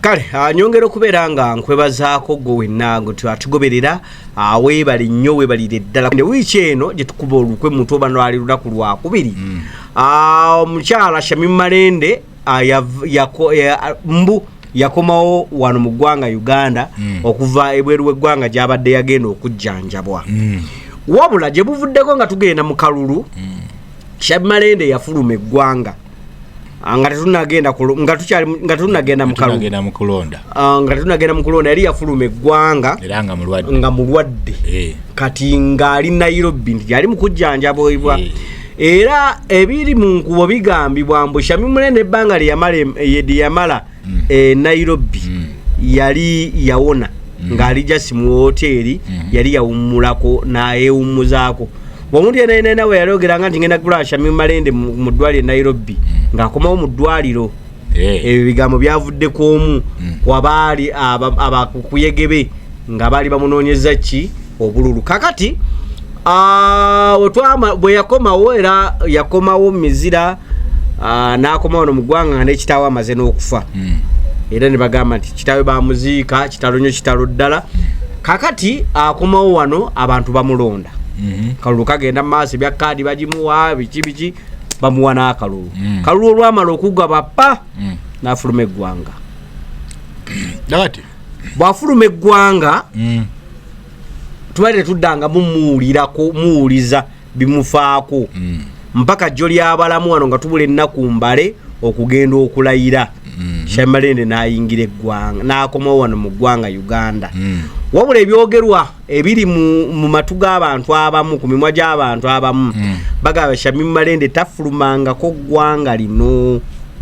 kale nyongero kubeera nga nkwebazaako gwe wenna atugoberera weebali nnyo weebalire ddala wiiki eno gye tukuba olukwe muntu oba lwali lunaku lwakubiri omukyala Shamim Malende yakomawo wano mu ggwanga Uganda okuva ebweru w'eggwanga gy'abadde yagenda okujjanjabwa wabula gye buvuddeko nga tugenda mu kalulu Shamim Malende yafuluma eggwanga nga tunagenda mu kulonda yali yafuluma eggwanga nga mulwadde kati ng'ali Nairobi nti yali mu kujjanjabwa era ebiri mu nkubo bigambibwa mbu Shamim Malende ebbanga lye yamala Nairobi yali yawona ng'ali jasi mu hoteri yali yawummulako n'ayewummuzaako omuntu yenna we yalogeranga nti ngenda kulaba Shamim Malende mu ddwaliro Nairobi ng'akomawo mu ddwaliro ebyo bigambo byavuddeko omu wabaali abakuyegebe nga baali bamunoonyeza ki obululu kakati bwe yakomawo era yakomawo mizira n'akomawo no mu ggwanga nga n'ekitaawe amaze n'okufa era ne bagamba nti kitaawe bamuziika kitalo nnyo kitalo ddala kakati akomawo wano abantu bamulonda kalulu kagenda mu maaso ebya kaadi bagimuwa biki bamuwa n'akalulu kalulu olwamala okugaba pa n'afuluma eggwanga bw'afuluma eggwanga tubadde tuddanga muwuliza bimufaako mpaka jjo ly'abalamu wano nga tubula ennaku mbale okugenda okulayira Shamim Malende n'ayingira eggwanga n'akomawo wano mu ggwanga Uganda wabula ebyogerwa ebiri mu matu g'abantu abamu ku mimwa gy'abantu abamu bagamba Shamim Malende tafulumangako ggwanga lino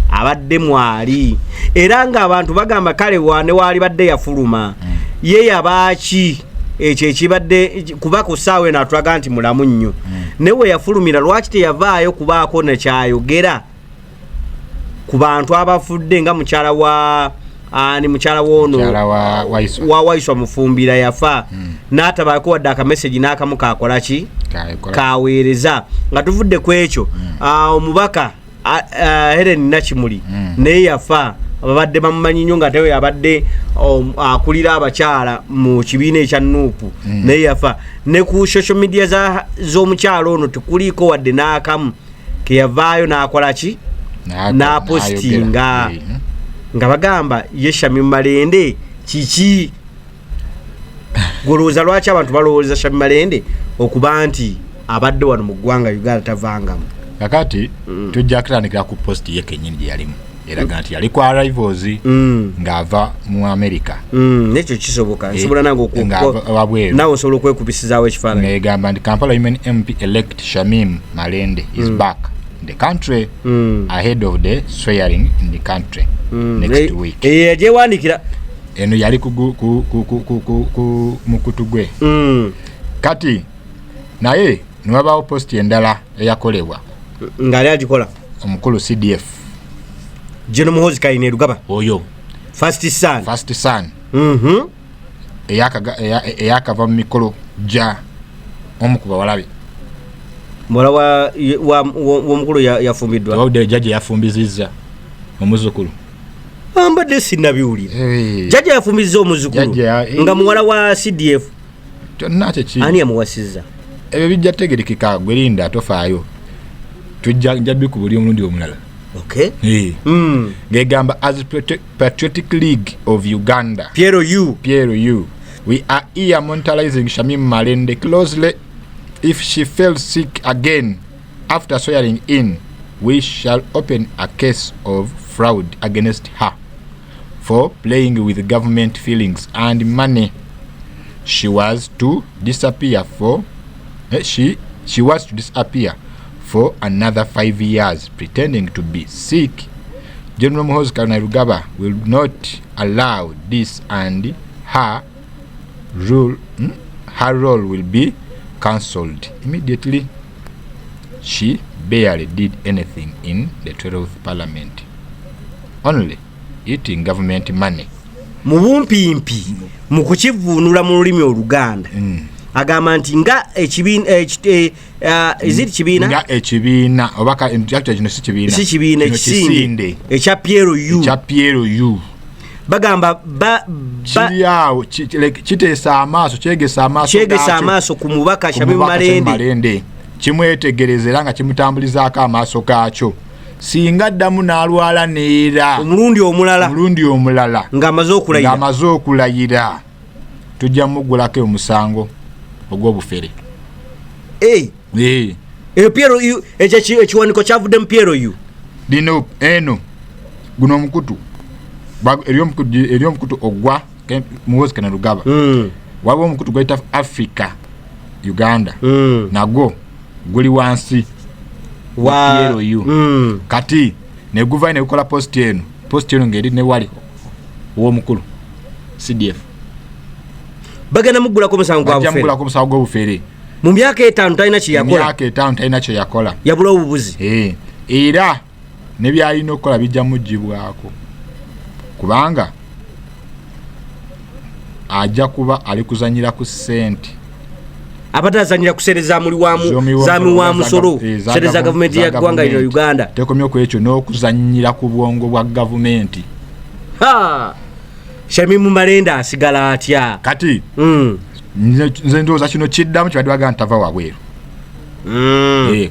abadde mwali era ng'abantu bagamba kale wane waali badde yafuluma ye yabaaki ekyo ekibadde kuba ku ssaawa eno atulaga nti mulamu nnyo naye we yafulumira lwaki teyavaayo kubaako nekyayogera ku bantu abafudde nga mukyala w'ono wa Waiswa Mufumbira yafa n'atabaako wadde akameseji n'akamu kakola ki kaweereza nga tuvudde ku ekyo omubaka Helen Nakimuli naye yafa abadde bamumanyi nnyo nga tewe yabadde akulira abakyala mu kibiina ekya Nup naye yafa ne ku social media z'omukyalo ono tekuliiko wadde n'akamu keyavaayo n'akola ki n'apostinga nga bagamba ye Shamim Malende kiki golooza lwaki abantu balowooza Shamim Malende okuba nti abadde wano mu ggwanga Uganda tavangamu kakati tujja kutandikira ku post ye kennyini gye yalimu eraga nti yali ku arrivals ng'ava mu America nekyo kisoboka nsobola nange nawe osobola okwekubisizaawo ekifaananyi negamba nti Kampala Women MP elect Shamim Malende is back in the country ahead of the swearing in the country next week gyewandikira eno yali mukutu gwe kati naye niwabaawo post endala eyakolebwa ng'ali agikola omukulu CDF Jeno Muhoozi Kayine Lugaba oyo First Son eyakava mu mikolo gya omukuba walabi mwala w'omukulu yafumbiddwa wawudde jjajja yafumbizizza omuzukulu ambadde sinnabiwulira jjajja yafumbizizza omuzukulu nga muwala wa CDF kyonna kyeki ani yamuwasizza ebyo bijja tegerekeka gwerinda tofaayo tujja bikuba buli omulundi omulala ngegamba as Patriotic League of Uganda PLU we are here monitoring Shamim Malende closely. If she falls sick again after swearing in, we shall open a case of fraud against her for playing with government feelings and money. She was to disappear for another 5 years pretending to be sick. General Muhoozi Alagidde will not allow this, and her role will be cancelled immediately. She barely did anything in the 12th Parliament, only eating government money. Mubumpimpi mukukivuunula mu lulimi Oluganda agamba nti nga ekibiina obaka kino si kibiina ekisinde ekya PLU bagamba kiriawo kiteesa amaaso kyegesa amaaso ku mubaka Shamim Malende kimwetegereza era nga kimutambulizaako amaaso gaakyo singa addamu n'alwala neera omulundi omulala ng'amaze okulayira tujja muggulako omusango ogw'obufere. Ekiwaniko kyavuddemu Piero yu lino eno guno omukutu eri omukutu ogwa Muhoozi Alagidde waba omukutu gwayita Africa Uganda nagwo guli wansi wa Piero yu kati ne guva ne gukola post eno ngeri ne wali w'omukulu CDF bagana muggulako omusango gw'obufere mu myaka 5 talina kye yakola yabula obubuzi era ne byalina okukola bijja mugibwako kubanga ajja kuba ali kuzanyira ku ssente abatazanyira kusereza muli wa musolo sereza gavumenti ya ggwanga lino Uganda tekomye ku ekyo n'okuzanyira ku bwongo bwa gavumenti. Shamim Malende asigala atya kati nze ndowooza kino kiddamu kibadde baga ntava wabweru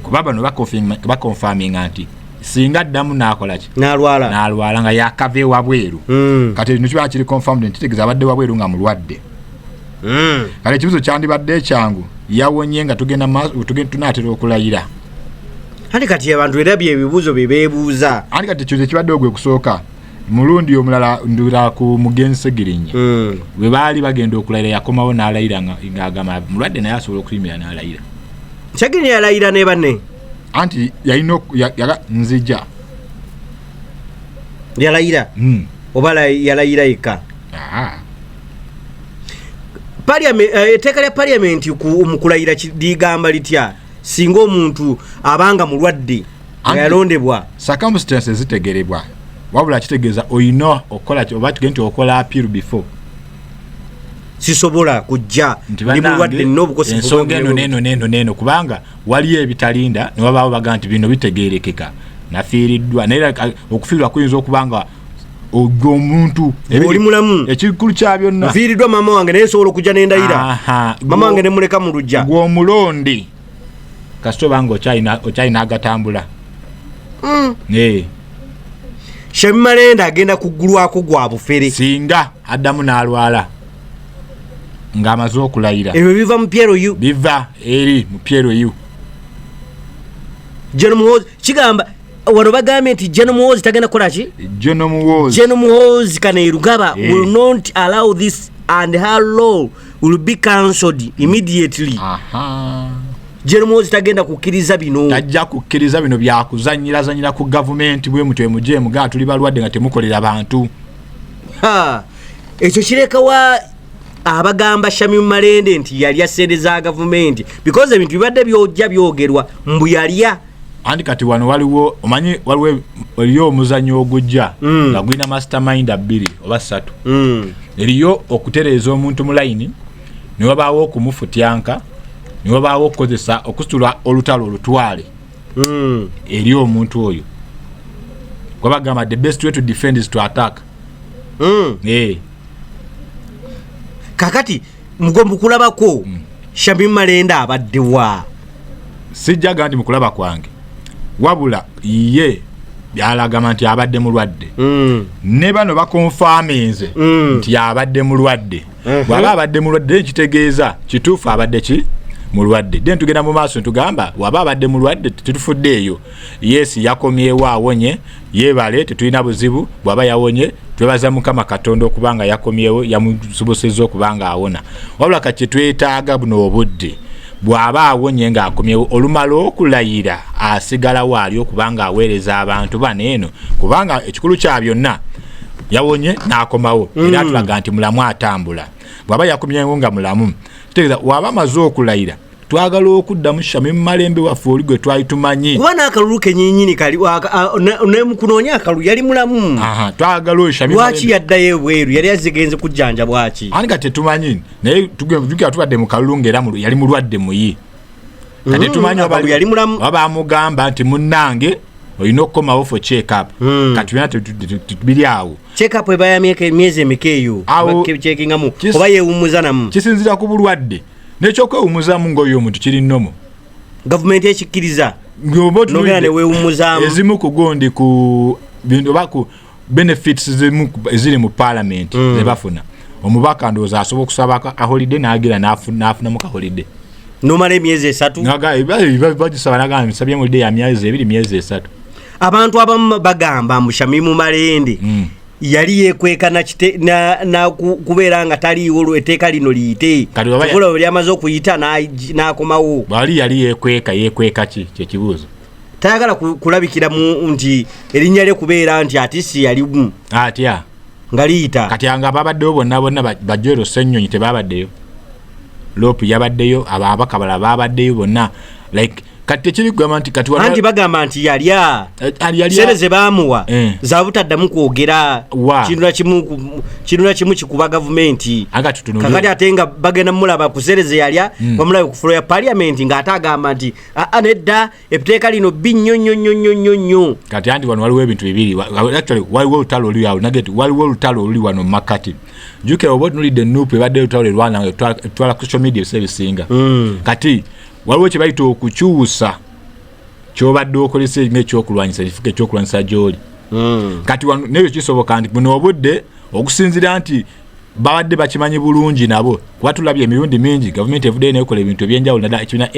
kuba bano bakonfaminga nti singa addamu n'akola ki n'alwala nga yakava wabweru kati kino kiba kiri confirmed nti kitegeeza abadde wabweru nga mulwadde. Kale ekibuzo kyandibadde ekyangu yawonye nga tunaatera okulayira ate kati abantu era byebibuuzo bebeebuuza ate kati ekyo kibadde ogwe kusooka mulundi omulala ndura ku mugenzi Segirinya bwe baali bagenda okulayira yakomawo n'alayira ng'agamba mulwadde naye asobola okulimira n'alayira Segirinya yalayira ne banne anti yalina nzija yalayira oba yalayira yekka. Etteeka lya Parliamentary mukulayira ligamba litya singa omuntu abanga mulwadde yalondebwa circumstances zitegerebwa wabula kitegeeza oyina okola oba tugenti okola appeal before sisobola kujja ndi mulwadde n'obukosi ensonga eno kubanga waliyo ebitalinda ne wabaawo baga nti bino bitegeerekeka nafiiriddwa naye okufiirwa kuyinza okubanga omuntu oli mulamu ekikulu kya byonna nfiiriddwa maama wange naye nsobola okujja n'endayira maama wange ne muleka mu lujja gw'omulondi kasita obanga okyalina agatambula. Shamim Malende agenda kuggulwako gwa bufere singa addamu n'alwala ng'amaze okulayira ebyo biva mu Piero yu biva eri mu Piero yu General Muhoozi kigamba wano bagambye nti General Muhoozi tagenda kukola ki General Muhoozi Kainerugaba will not allow this and her law will be cancelled immediately. General Muhoozi tagenda kukkiriza bino tajja kukkiriza bino byakuzanyira ku gavumenti bwe mutwe muje muga tuli balwadde nga temukolera bantu. Ekyo kirekawa abagamba Shamim Malende nti yali asereza gavumenti because ebintu bibadde byojja byogerwa mbu yalya andi kati wano waliwo omanyi waliyo omuzanyo ogujja nga gwina mastermind 2 oba 3 eriyo okutereeza omuntu mu line ne wabaawo okumufutyanka ne wabaawo okukozesa okusitula olutalo olutwale eri omuntu oyo kwabagamba the best way to defend is to attack. Kakati mugomba kulabako Shamim Malende abaddewa sijjaga nti mukulaba kwange wabula ye byalagama nti abadde mulwadde ne bano bakonfaminze nti abadde mulwadde bwaba abadde mulwadde kitegeeza kituufu abadde ki mulwadde den tugenda mu maaso tugamba waba abadde mulwadde tutufuddeeyo yes yakomyewo awonye yebale tetulina buzibu bwaba yawonye twebaza Mukama Katonda okubanga yakomyewo yamusobosezza okubanga awona wabula kati twetaaga buno obudde bwaba awonye nga akomyewo olumala okulayira asigala waali okubanga aweereza abantu baneeno kubanga ekikulu kya byonna yawonye n'akomawo era tulaga nti mulamu atambula bwaba yakomyewo nga mulamu kitegeeza waba amaze okulayira twagala okuddamu Shamim Malende waffe oli gwe twali tumanyi kuba n'akalulu kenyinyini kali ne mukunoonya akalulu yali mulamu twagala Shamim lwaki yaddayo ebweru yali azigenze kujjanja bwaki ani kati tetumanyi naye tugenda tubadde mu kalulu ng'era yali mulwadde muyi kati tumanyi yali mulamu waba amugamba nti munnange olina okukomawo for check up kati byonna tubiri awo check up eba ya myezi emikeeyo checkingamu oba yeewummuza namu kisinzira ku bulwadde n'ekyokwewummuzamu ng'oyo omuntu kiri nnomo gavumenti ekikkiriza nogera ne weewummuzaamu ezimu ku gundi ku bintu oba ku benefits eziri mu parliament ze bafuna omubaka ndowooza asobola okusaba a holiday n'agira n'afunamu ka holiday nomala emyezi 3 bagisaba nagamba nsabye holiday ya myezi 2 myezi 3 abantu abamu bagamba mbu Shamim Malende yali yekweka na kubeera nga taliiwo etteeka lino liyite okola bwe lyamaze okuyita n'akomawo bali yali yekweka ki kyekibuuzo tayagala kulabikira mu nti erinnya lye kubeera nti atisi yalimu atya nga liyita kati anga babaddeyo bonna bajjero Ssennyonyi tebabaddeyo Lopu yabaddeyo ababaka balala babaddeyo bonna like kati tekiri kugamba nti kati anti bagamba nti yalya sereze baamuwa zabutaddamu kwogera kintu na kimu kikuba gavumenti kakati ate nga bagenda mulaba kusereze yalya bamulaba ku floor ya Parliament ng'ate agamba nti nedda etteeka lino bbi nnyo kati anti wano waliwo ebintu bibiri actually waliwo olutalo oli awo nageti waliwo olutalo oli wano makati jukira oba tunulidde Nup ebadde olutalo lirwana etwala ku social media ebisinga kati waliwo kye bayita okukyusa kyobadde okolesa ng'ekyokulwanyisa ekifuka ekyokulwanyisa gy'oli kati nebyo kisoboka nti buno obudde okusinzira nti babadde bakimanyi bulungi nabo kuba tulabye emirundi mingi gavumenti evuddeyo nekola ebintu ebyenjawulo naddala ekibiina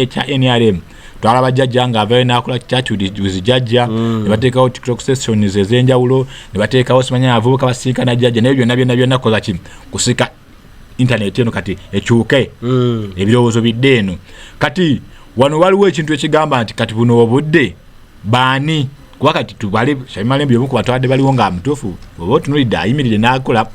NRM twalaba jjajja ng'avayo n'akola kyatudizi jjajja ne bateekawo TikTok sessions ez'enjawulo ne bateekawo simanya abavubuka basinkana jjajja nebyo byonna koza kimu kusika internet eno kati ekyuke ebirowoozo bidde eno kati wano waliwo ekintu ekigamba nti kati buno obudde baani kuba kati tubale Shamim Malende omu ku batwadde baliwo nga mutuufu oba otunulidde ayimiridde n'akola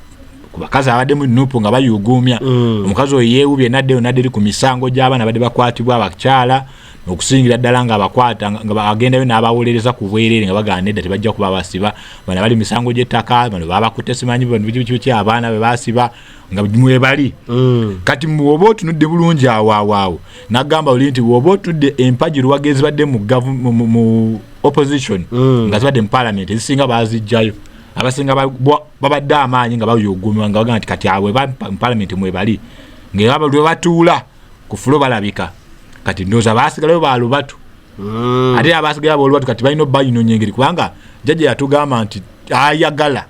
ku bakazi abadde mu Nup nga bayuguumya omukazi oyo yeewubye naddeyo eri ku misango gy'abaana badde bakwatibwa abakyala okusingira ddala nga abakwata nga bagendayo n'abawolereza ku bwereere nga bagana nedda tebajja kuba basiba bano bali misango gy'ettaka bano babakutte simanyi biki abaana be basiba nga mwebali kati oba otunudde bulungi awo nagamba oli nti oba otudde empagi lwagezi badde mu opposition nga zibadde mu parliament ezisinga bazijjayo abasinga babadde amaanyi nga bayugumwa nga bagamba nti kati awe mu parliament mwebali nga lwe batuula ku fulo balabika kati ndowooza baasigalayo balubatu ate abasigalayo balubatu kati balina obbayino nyengeri kubanga jjajja yatugamba nti ayagala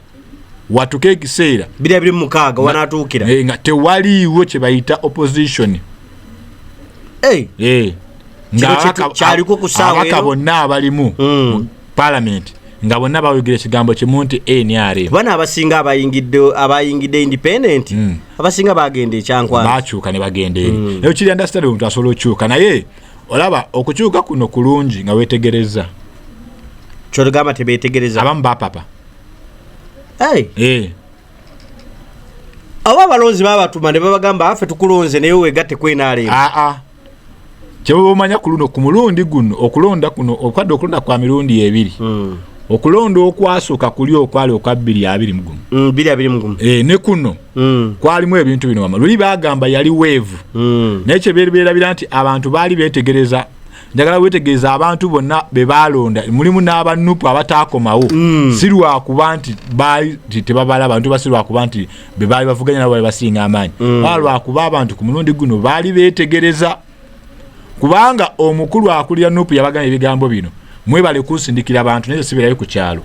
watuke ekiseera 26 wanaatuukira nga tewaliiwo kye bayita opposition kyaliko ku ssaawa abaka bonna abalimu mu parliament nga bonna bayogera ekigambo kimu nti NRM bana abasinga abayingidde independent abasinga bagenda ekyankwanza bakyuka ne bagenda eri eyo kiri understand omuntu asobola okyuka naye olaba okukyuka kuno kulungi nga weetegereza kyotugamba tebeetegereza abamu bapapa abo abalonzi babatuma ne babagamba afe tukulonze naye weegatte ku NRM kyebomanya ku luno ku mulundi guno okulonda kuno okwadde okulonda kwa mirundi ebiri okulonda okwasooka kuli okwali okwa 220 ne kuno kwalimu ebintu bino wama luli bagamba yali weevu naye kyebeerabira nti abantu baali beetegereza njagala weetegereza abantu bonna be balonda mulimu n'aba Nup abataakomawo si lwakuba nti baali tebabala abantu basi lwakuba nti be baali bavuganya nabo baali basinga amaanyi lwakuba abantu ku mulundi guno baali beetegereza kubanga omukulu akulira Nup yabagana ebigambo bino mwebale kusindikira abantu naye sibirayo ku kyalo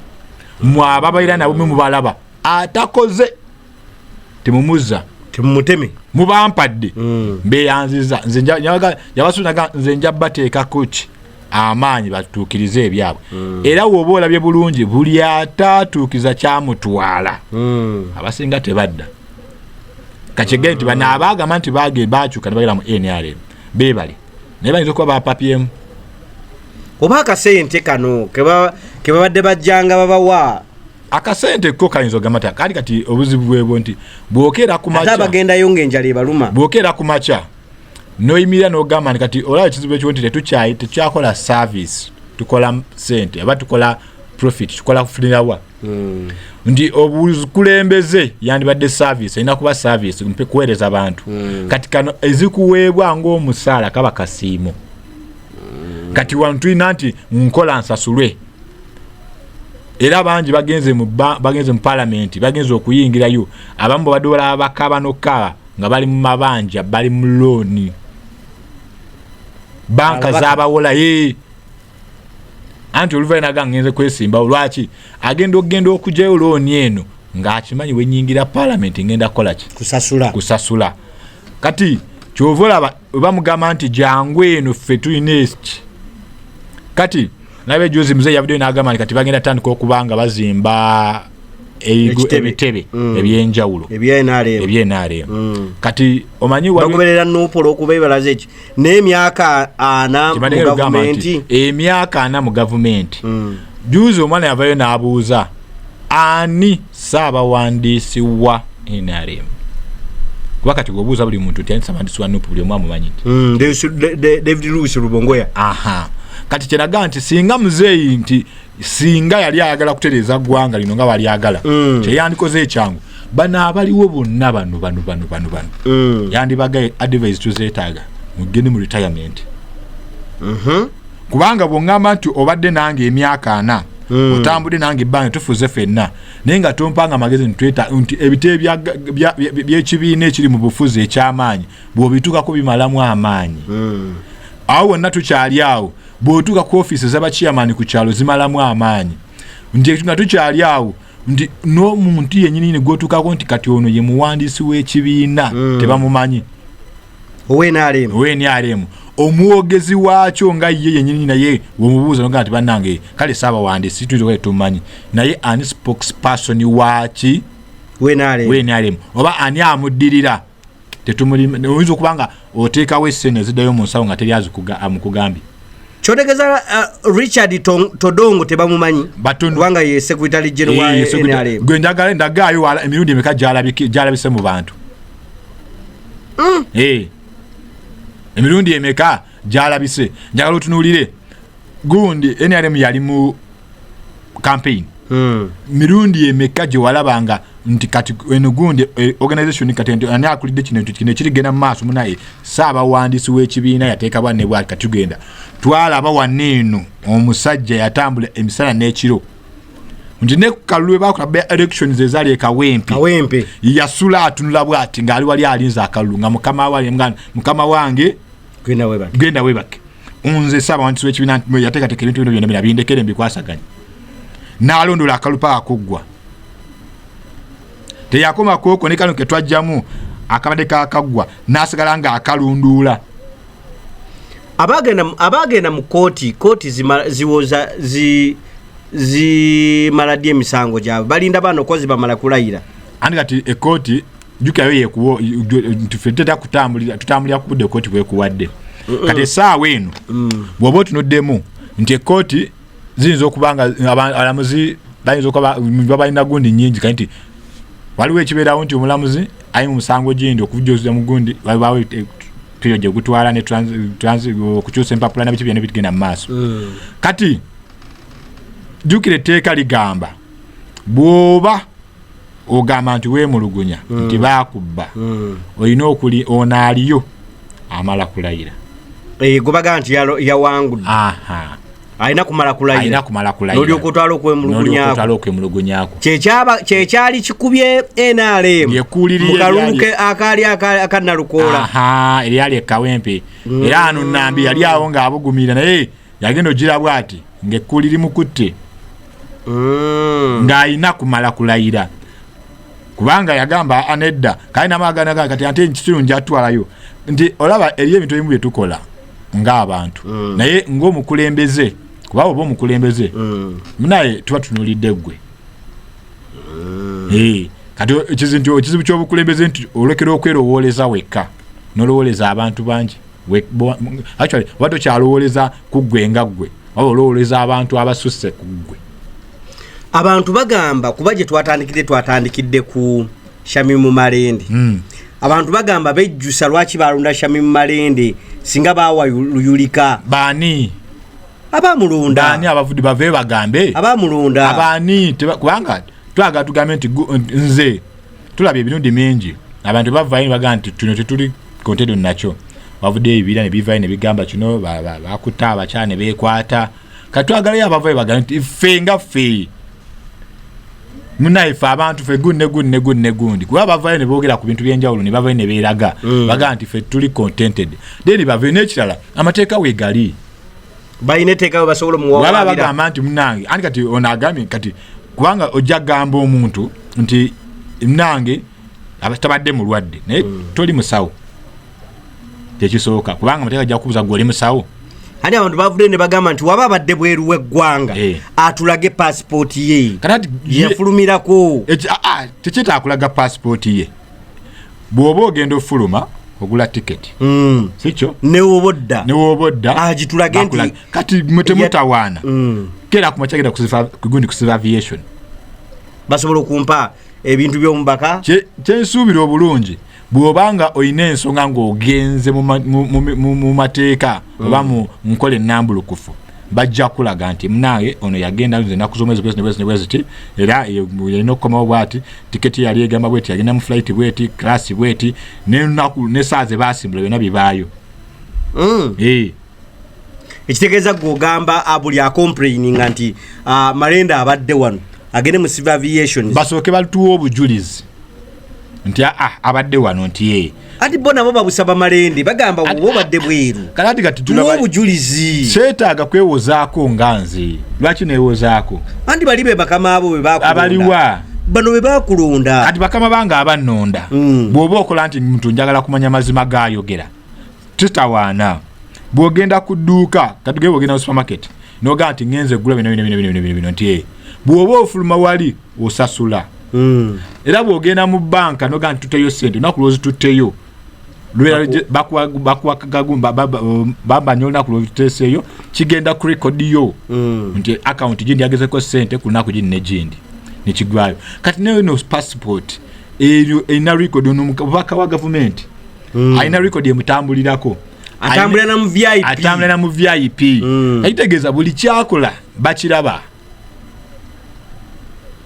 mwababaira nabo mubalaba atakoze temumuza temumuteme mubampadde beyanziza nze yabasunaga nze nja bateeka kochi amaanyi batuukirize ebyabwe era woba olabye bulungi buli ataatuukiza kyamutwala abasinga tebadda kakigende nti bano abaagamba nti bakyuka ne bagera mu NRM beebale naye bayinza okuba bapapyemu oba akasente kano kebabadde bajjanga babawa akasente ko kayinza ogamata kati obuzibu bwebwo nti bwokera ku macha bagendayo ng'enjala ebaluma bwokera ku macha noyimirira n'ogamba nti kati olaba ekizibu ekyo nti tekyakola service tukola sente aba tukola profit tukola kufunirawa nti obukulembeze yandibadde service erina kuba service mpe kuweereza abantu kati kano ezikuweebwa ng'omusaala kaba kasiimo kati wano tulina nti nkola nsasulwe era bangi bagenze mu parliament bagenze okuyingirayo abamu badola abakaba nokaba nga bali mu mabanja bali mu loan banka zabawola anti oluvena gangenze kwesimba olwaki agenda okujayo loan eno ng'akimanyi wenyingira parliament ngenda kola ki kusasula kati kyovola bamugamba nti jangu eno ffe tulina kati nabe juzi mzee yavudde n'agamba nti kati bagenda tandika okubanga bazimba ebitebe ebyenjawulo ebyenarem kati omanyi bagoberera Nup okubebalaze eki n'emyaka 4 mu gavumenti emyaka 4 mu gavumenti juzi omwana yavayo n'abuuza ani Ssaabawandiisi wa NRM kuba kati gobuuza buli muntu nti Ssaabawandiisi wa Nup buli omu amumanyi David Louis Rubongoya kati kyenaga nti singa muzeeyi nti singa yali ayagala kutereeza ggwanga lino nga bali agala kyeyandikoze ekyangu bano abaliwo bonna bano yandibaga advice tuzeetaaga mugende mu retirement kubanga bw'oŋŋamba nti obadde nange emyaka 4 otambudde nange ebbanga tufuze ffenna naye nga tompanga magezi nti ebitebe by'ekibiina ekiri mu bufuzi eky'amaanyi bw'obituukako bimalamu amaanyi awo wonna tukyali awo bw'otuuka ku ofiisi z'abachairman ku kyalo zimalamu amaanyi nti nga tukyali awo nti n'omuntu yennyini gw'otuukako nti kati ono ye muwandiisi w'ekibiina tebamumanyi ONRM omwogezi waakyo nga ye yennyini naye bw'omubuuza noga nti bannange kale Ssaabawandiisi tuyinza okuba tumanyi naye ani spokesperson waaki ONRM oba ani amuddirira oyinza okuba nga oteekawo essene eziddayo mu nsawo nga teri amukugambye kyotegeza Richard Todongo tebamumanyi kubanga ye secretary general wa NRM gwe ndagaayo emirundi emeka gyalabise mu bantu emirundi emeka gyalabise njagala otunuulire gundi NRM yali mu campaign mirundi emeka gye walabanga nti kati eno gundi organization kati ani akulidde kino kirigenda mu maaso munaye Ssaabawandiisi w'ekibiina yateeka bwanne bwati kati tugenda twalaba wanneeno omusajja yatambula emisana n'ekiro nti ne kalulwe bakola elections ezaali ekawempe yasula atunula bwati ng'ali wali alinza akalulu nga mukama wange genda webake nze Ssaabawandiisi w'ekibiina yateekateeka ebintu bino byonna bindekere mbikwasaganya n'alondola akalupa akuggwa teyakoma koko ne kano ke twajjamu akabadde kakaggwa n'asigala nga akalunduula abagenda mu kooti ziwoza zimaladde emisango gyabwe balinda bano kozi bamala kulayira andi kati ekooti jukirayo yekuwo tufedde tutambulira ku budde kooti bwekuwadde kati essaawa eno bw'oba otunuddemu nti ekooti ziyinza okubanga abalamuzi bayinza okuba balina gundi nnyingi kati nti waliwo ekibeerawo nti omulamuzi ali mu musango gindi okuvujoza mu gundi babawo tuyojja okutwala ne okukyusa empapula nabiki byonna bitigenda mu maaso kati jjukira etteeka ligamba bw'oba ogamba nti weemulugunya nti baakubba olina onaaliyo amala kulayira gubaga nti yawangudde alina kumala kulayira n'olyokotwala okwemulugunyako kyekyali kikubye NRM mu kalulu akaali akanalukoola eryali ekawempe era ano Nambi yali awo ng'abugumirira naye yagenda ogira bwati ng'ekkulu limukutte ng'alina kumala kulayira kubanga yagamba anedda kali namaganaga kati ate kirungi atwalayo nti olaba eriyo ebintu ebimu bye tukola ng'abantu naye ng'omukulembeze kuba oba omukulembeze munaye tuba tunuulidde ggwe kati ekizibu ky'obukulembeze nti olekera okwerowooleza wekka n'olowooleza abantu bangi actually oba tokyalowooleza ku ggwe nga ggwe oba olowooleza abantu abasusse ku ggwe abantu bagamba kuba gye twatandikidde ku Shamim Malende abantu bagamba bejjusa lwaki balunda Shamim Malende singa bawayulika bani abamulunda bani abavudi bave bagambe abamulunda abani kubanga twaga tugambe nti nze tulabye ebirundi mingi abantu bavayo bagamba nti tuno tetuli kontendo nakyo bavude ebira ne bivayo ne bigamba kino bakuta abakyane bekwata katwagala yabavayo bagamba nti ffe nga ffe munaifa abantu fe gundi kuba bavayo ne boogera ku bintu byenjawulo ne bavayo ne beeraga baga nti fe tuli contented then bavayo n'ekirala amateeka weegali bayina etteeka basobola muwawabira baba bagamba nti munange anti kati onagambye kati kubanga ojja gamba omuntu nti munange abatabadde mulwadde naye toli musawo tekisooka kubanga amateeka ajja kubuuza gwoli musawo ani abantu bavudde ne bagamba nti waba abadde bweru w'eggwanga atulage pasipoti ye yefulumirako tekyetaaga kulaga pasipoti ye bw'oba ogenda ofuluma ogula tiketi sikyo newobodda agitulage nti kati temutawaana kera kumachagenda kugundi kusiva aviation basobola okumpa ebintu by'omubaka kyensuubira obulungi bw'obanga oyina ensonga ng'ogenze mu mateeka oba mu nkola ennambulukufu bajja kulaga nti munange ono yagenda ennaku z'omwezi bweziti era yalina okukomawo bwati tiketi yali egamba bweti yagenda mu flight bweti klasi bweti n'ennaku n'essaawa ze baasimbula byonna bibaayo ekitegeeza gw'ogamba buli acomplaininga nti Malende abadde wano agende mu civil aviation basooke batuwa obujulizi nti abadde wano nti ye ati bo nabo babusaba Malende bagamba wo badde bweru kalati kati tulaba obujulizi seetaaga kwewozaako nganze lwaki neewozaako andi bali be bakama abo be bakulonda abaliwa bano be bakulonda kati bakama banga abannonda bw'oba okola nti muntu njagala kumanya mazima gaayogera tutawaana bw'ogenda ku dduuka kati gwe bw'ogenda mu supermarket n'ogaa nti ngenze gula bino nti bw'oba ofuluma wali osasula era bw'ogenda mu banka n'ogaa nti tutteyo ssente onaku lwozi tutteyo bamba nyo olunaku lwozituteeseeyo kigenda ku rekodi yo nti akawunti gindi yagezeko ssente ku lunaku gindi negindi nekigwayo kati nayo no passport eyo erina record omubaka wa gavumenti alina record emutambulirako atambulira na mu VIP ekitegeeza buli kyakola bakiraba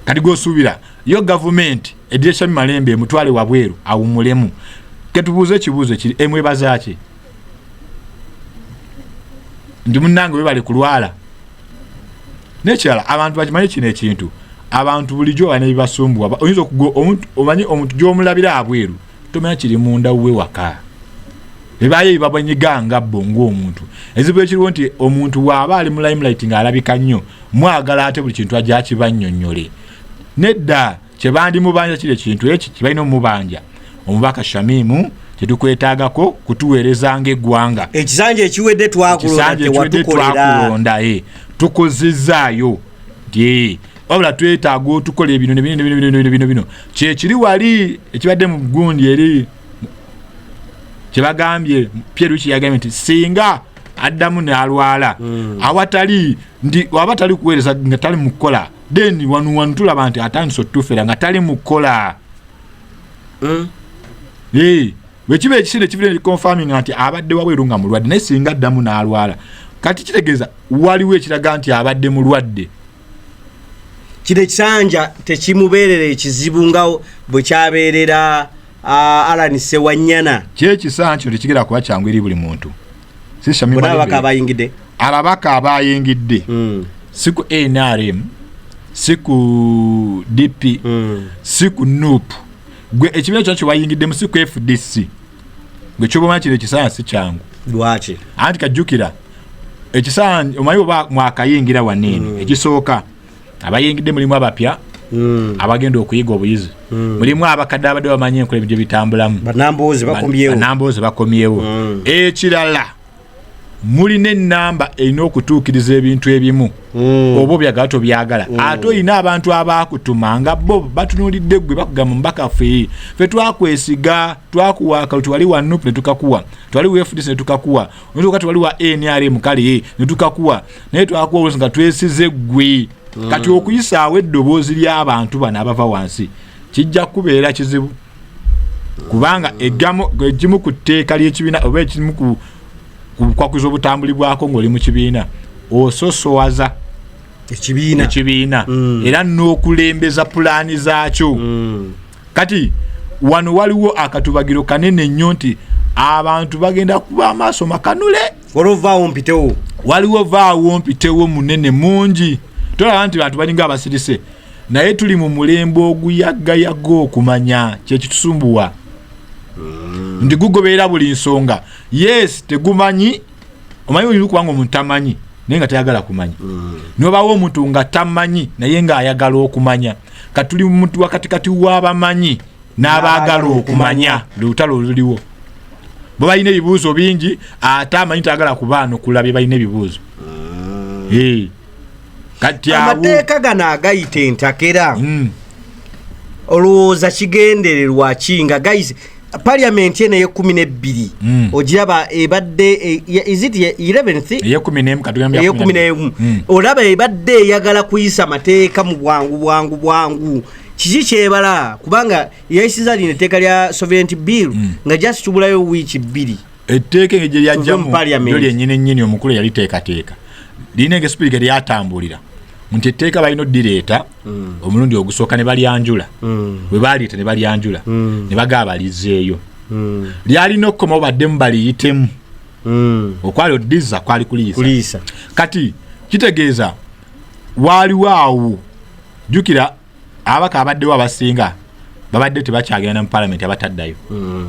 kati gwosuubira yo gavumenti edire Shamim Malende emutwale wabweru awumulemu ketubuuze ekibuuzo kiri emwebaza ki ndi munnange we bali kulwala nekirala abantu bakimanye kino ekintu abantu bulijjo wana ebibasumbuwa oyinza omanyi omuntu gy'omulabira abweru tomanya kiri munda we waka ebaye babanyiganga bongo omuntu ezibu ekiriwo nti omuntu bw'aba ali mu limelight ng'alabika nnyo mwagala ate buli kintu ajja kibannyonnyole nedda kyebandi mubanja kiri ekintu eki kibalina omubanja omubaka Shamimu tetukwetaagako kutuweerezanga eggwanga ekisanja ekiwedde twakulonda tukozezaayo wabula twetaaga otukola ebino kyekiri wali ekibadde mu gundi eri kyebagambye Pieruki yagambye nti singa addamu n'alwala awatali kuweereza nga tali mu kukola then wanu tulaba nti atandise otufera nga tali mu kukola wekiba ekisinde kivire confirming nti abadde wabweru nga mulwadde naye singa addamu n'alwala kati kitegeeza waliwo ekiraga nti abadde mulwadde kino ekisanja tekimubeerera ekizibu nga bwe kyabeerera Alan Sewanyana kyekisanja kino tekigera kuba kyangu eri buli muntu si Shamim Malende ababaka abayingidde siku NRM siku DP siku Nup gwe ekibiina kyakyo bayingidde mu siku FDC gwe kyoboma kino ekisanja si kyangu lwaki anti kajjukira ekisanja omanyi oba mwakayingira wanene ekisooka abayingidde mulimu abapya abagenda okuyiga obuyizi mulimu abakadde abadde bamanyi enkola ebyo bitambulamu banamboozi bakomyewo ekirala mulina ennamba erina okutuukiriza ebintu ebimu oba obyagala tobyagala ate olina abantu abakutuma nga bo batunuulidde ggwe bakugamba mubaka ffe twakwesiga twakuwaaka tuwali wa Nup ne tukakuwa twali wa FDC ne tukakuwa oyinza tuwali wa NRM kale ne tukakuwa naye twakuwa olusi nga twesize ggwe kati okuyisaawo eddoboozi ly'abantu bano abava wansi kijja kubeera kizibu kubanga egimu ku tteeka ly'ekibiina oba ekimu ku kwakuza obutambuli bwako ng'oli mu kibiina ososowaza ekibiina era n'okulembeza pulaani zaakyo kati wano waliwo akatubagiro kanene nnyo nti abantu bagenda kuba amaaso makanule waliwo vaawo mpitewo munene mungi tolaba nti bantu balinga abasirise naye tuli mu mulembe oguyagayaga okumanya kyekitusumbuwa ndi gugoberera buli nsonga yes tegumanyi omanyi oli kubanga omuntu tamanyi naye nga tayagala kumanya nobawo omuntu nga tamanyi naye nga ayagala okumanya katuli muntu wakatikati w'abamanyi n'abaagala okumanya lutalo luliwo bo balina ebibuuzo bingi ate amanyi tayagala kubaano kulabye balina ebibuuzo kati amateeka gano agayita entakera olowooza kigendererwa kinga guys Parliament ene ye 12 ogiraba ebadde is it 11th ye 11 katugambya ye 11 olaba ebadde eyagala kuyisa mateeka mu bwangu kiki kyebala kubanga yayisiza lino etteeka lya sovereignty bill nga just tubulayo wiiki 2 etteeka ng'egye lyajjamu lyo lyennyini omukulu yaliteekateeka linenge speaker lyatambulira nti etteeka balina oddireeta omulundi ogusooka ne balyanjula bwe baaliita ne balyanjula ne bagaba balizeeyo lyalina okukomawo baddemu baliyitemu okwali oddiza kwali kuliisa kati kitegeeza waaliwo awo jjukira abaka abaddewo abasinga babadde tebakyagenda mu Parliament abataddayo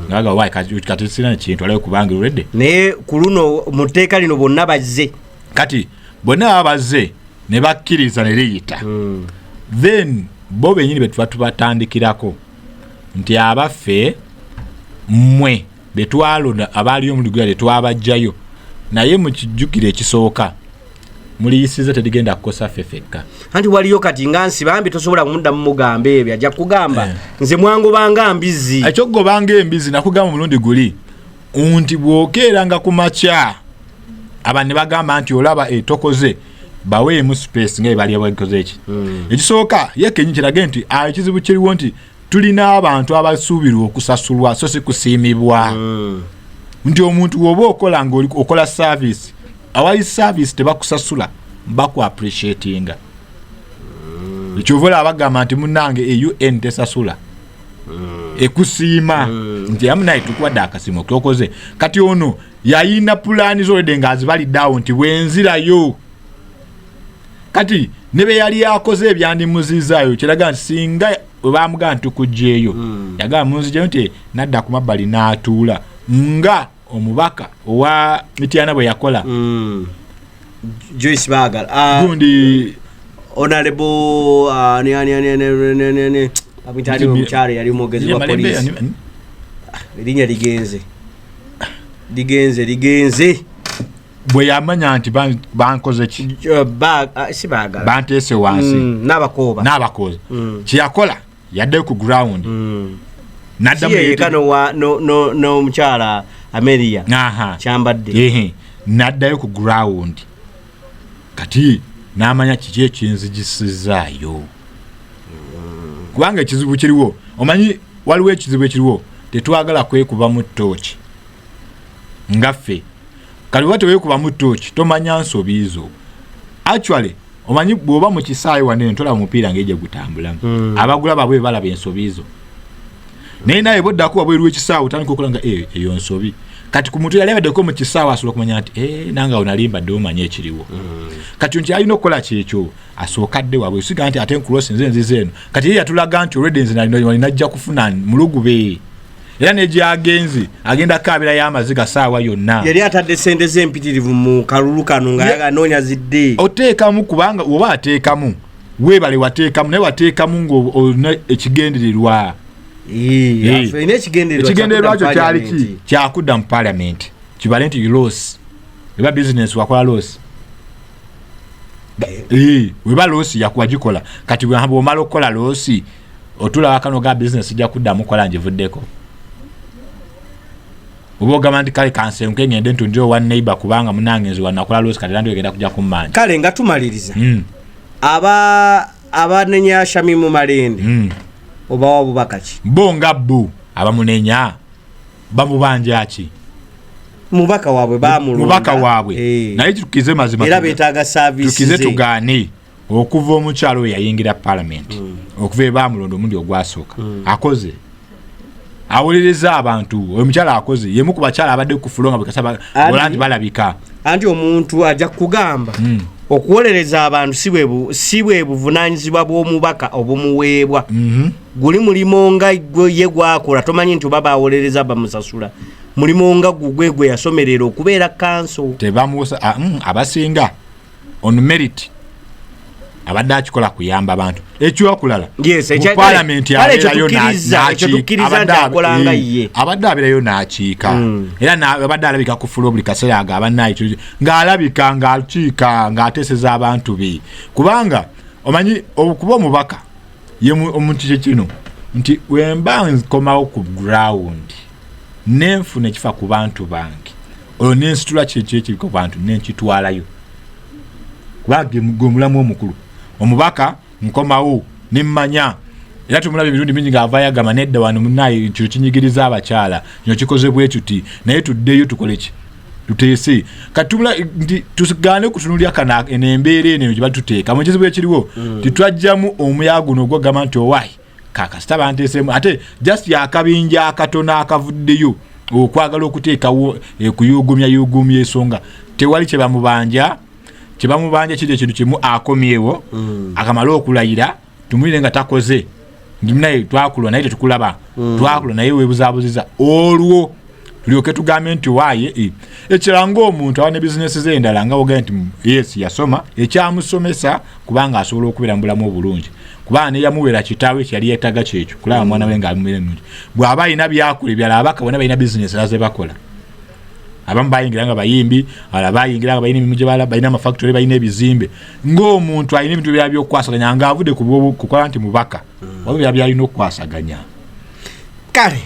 nga bagaba wayi kati sirina kintu alayo kubanga olwedde naye ku luno mu tteeka lino bonna bazze kati bonna abazze ne bakkiriza ne liyita then bo bennyini betuba tubatandikirako nti abaffe mmwe betwalonda abaaliyo mu lugula tetwabajjayo naye mukijjukire ekisooka muliyisiza teligenda kukosa fefekka anti waliyo kati nga nsibambi tosobola kumudda mugamba ebyo ajja kugamba nze mwangobanga mbizi ekyokugobanga embizi nakugamba mulundi guli nti bwokeeranga ku makya abantu ne bagamba nti olaba etokoze baweemu space nga bali abakoze eki ekisooka yekenyi kirage nti ekizibu kiriwo nti tulina abantu abasuubirwa okusasulwa so si kusiimibwa nti omuntu woba okola nga okola service awali service tebakusasula baku appreciatinga ekyovola abagamba nti munnange UN tesasula ekusiima nti amunaye tukuwadde akasiimo kyokoze kati ono yayina pulaani zolede nga azibaliddeawo nti bwenzirayo kati nebe yali yakoze ebyandimuzizaayo kiraga nti singa webamugaa nti tukugjeeyo yagamba munzijeyo nti nadda ku mabbali n'atuula nga omubaka owa Mityana bwe yakola Joyce Bagala gundi honorable abitali omukyalo yali omwogezi wa poliisi erinnya ligenze bwe yamanya nti bankoze ki si Bagala banteese wansi n'abakooba kyeyakola yadde ku ground n'omukyala Amelia kyambadde naddayo ku ground kati n'amanya kiki ekinzigisizaayo kubanga ekizibu kiriwo omanyi waliwo ekizibu ekiriwo tetwagala kwekuba mu ttooki ngaffe kali wate weekuba mu ttooki tomanya nsobi zo actually omanyi bw'oba mu kisaayi wanene ntolaba mupiira ng'ejja gutambulamu abagula babwe balaba ensobi zo naye naye boddako wabweru w'ekisaawe otandika okukola nga eyo nsobi kati ku muntu yali abaddeko mu kisaawe asobola okumanya nti nanga onalimba omanya ekiriwo kati nti alina okukola kyekyo asookadde wabwe osiga nti ate nkulosi nze nzize eno kati ye yatulaga nti olwedde nze najja kufuna mulugube era negyagenzi agenda kaabira y'amaziga saawa yonna yali atadde sente z'empitirivu mu kalulu kano nga anoonya zidde oteekamu kubanga oba ateekamu weebale wateekamu naye wateekamu ng'olina ekigendererwa ekigendererwa kyo kyali ki kyakudda mu Parliament kibale nti loss eba business wakola loss weba loss yakuwagikola kati bw'omala okukola loss otulaba kano ga business ijja kuddamu kola njivuddeko oba ogamba nti kale kansenke ngende ntundiyo one neighbor kubanga munange nzi wanakola loss kati nandi ogenda kujja kummanja kale nga tumaliriza abanenya Shamim Malende oba wabubaka ki bonga bbu abamunenya bamubanja ki mubaka waabwe naye tukize mazima era beetaaga services tukize tugaane okuva omukyalo yayingira Parliament okuva ebamulonda omundi ogwasooka akoze awolereza abantu omukyala akoze yemu ku bakyala abadde ku fulonga bwe kasaba olandi balabika anti omuntu ajja kugamba okuwolereza abantu si bwe buvunaanyizibwa bw'omubaka obumuweebwa. Guli mulimo nga ye gwakola tomanyi nti oba bawolereza bamusasula. Mulimo nga gwe yasomerera okubeera kanso. Tebamusa abasinga on merit abadde akikola kuyamba abantu. Ekyokulala mu Parliamentary abadde abeerayo n'akiika era abadde alabika ku fulo buli kaseera agamba naye ng'alabika ng'akiika ng'ateeseza abantu be kubanga omanyi okuba omubaka ye omuntu kino nti wemba nkomawo ku ground nenfuna ekifa ku bantu bange olwo nensitula kiri ku bantu nenkitwalayo kubanga omulamu omukulu omubaka nkomawo nemmanya era tumulaba ebirundi bingi ng'avaayo agamba nedda wano munaye kino kinyigiriza abakyala kino kikoze bwe tuti naye tuddeyo tukole ki tuteese katumula nti tusigane kutunulya kana enembeera eno gye batuteeka mu kizibu ekiriwo titwajjamu omuyaga guno ogwagamba nti owaayi kakasita banteesemu ate just yakabinja akatono akavuddeyo okwagala okuteekawo kuyugumya ensonga tewali kye bamubanja kiri ekintu kimu akomyewo akamala okulayira tumulire nga takoze naye twakulwa naye tetukulaba twakulwa naye weebuzaabuziza olwo tulyoke tugambe nti waaye ekiranga omuntu awa ne bizinesi ze endala nga woga nti yes yasoma ekyamusomesa kubanga asobola okubeera mu bulamu obulungi kubanga neyamuweera kitaawe kyali yeetaga kyekyo kulaba mwana we ng'amubeera ennungi bw'aba alina byakula ebyala abaka bonna balina bizinesi ze bakola abamu bayingira nga bayimbi abalala bayingira nga balina emirimu gye balina amafactory balina ebizimbe ng'omuntu alina ebintu byala by'okukwasaganya ng'avudde ku kukola nti mubaka wabula byalina okukwasaganya kale